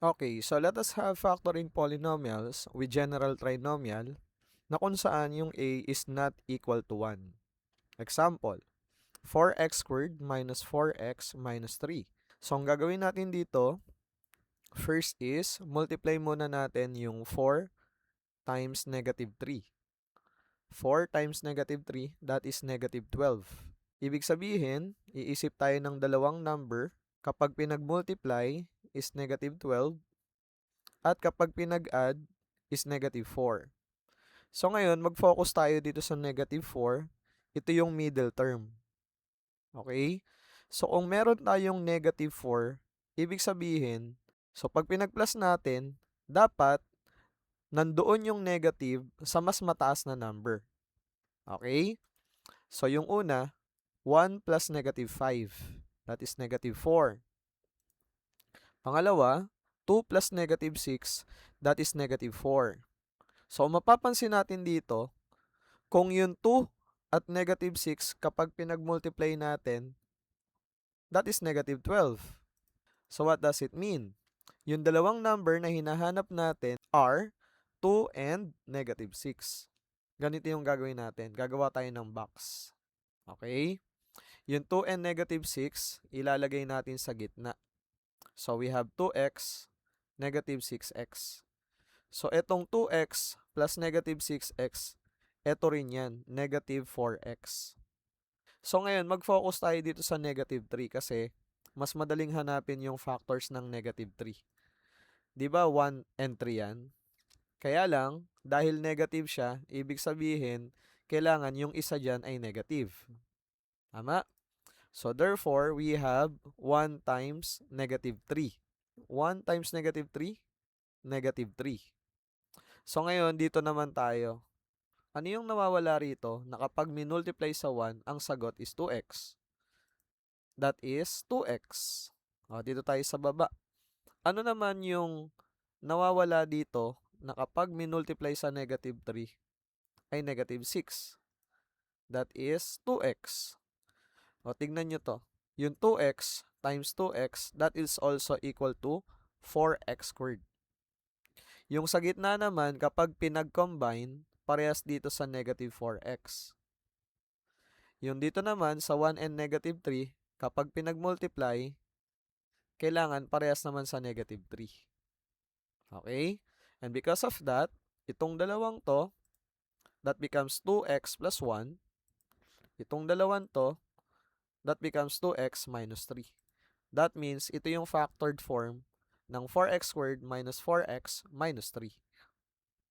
Okay, so let us have factoring polynomials with general trinomial na kung saan yung a is not equal to 1. Example, 4x squared minus 4x minus 3. So, ang gagawin natin dito, first is, multiply muna natin yung 4 times negative 3. 4 times negative 3, that is negative 12. Ibig sabihin, iisip tayo ng dalawang number, kapag pinag-multiply is negative 12, at kapag pinag-add is negative 4. So ngayon, mag-focus tayo dito sa negative 4. Ito yung middle term. Okay? So kung meron tayong negative 4, ibig sabihin, so pag pinag-plus natin, dapat nandoon yung negative sa mas mataas na number. Okay? So yung una, 1 plus negative 5. That is negative 4. Pangalawa, 2 plus negative 6. That is negative 4. So, mapapansin natin dito, kung yung 2 at negative 6, kapag pinag-multiply natin, that is negative 12. So, what does it mean? Yung dalawang number na hinahanap natin are 2 and negative 6. Ganito yung gagawin natin. Gagawa tayo ng box. Okay? Yung 2 and negative 6, ilalagay natin sa gitna. So, we have 2x, negative 6x. So, etong 2x plus negative 6x, eto rin yan, negative 4x. So, ngayon, mag-focus tayo dito sa negative 3 kasi mas madaling hanapin yung factors ng negative 3. Di ba 1 and 3 yan? Kaya lang, dahil negative siya, ibig sabihin, kailangan yung isa dyan ay negative. Tama? So, therefore, we have 1 times negative 3. 1 times negative 3, negative 3. So, ngayon, dito naman tayo. Ano yung nawawala rito na kapag minultiply sa 1, ang sagot is 2x. That is 2x. O, dito tayo sa baba. Ano naman yung nawawala dito na kapag minultiply sa negative 3 ay negative 6? That is 2x. O, tignan nyo to. Yung 2x times 2x, that is also equal to 4x squared. Yung sa gitna naman, kapag pinag-combine, parehas dito sa negative 4x. Yung dito naman, sa 1 and negative 3, kapag pinag-multiply, kailangan parehas naman sa negative 3. Okay? And because of that, itong dalawang to, that becomes 2x plus 1. Itong dalawang to, that becomes 2x minus 3. That means, ito yung factored form ng 4x squared minus 4x minus 3.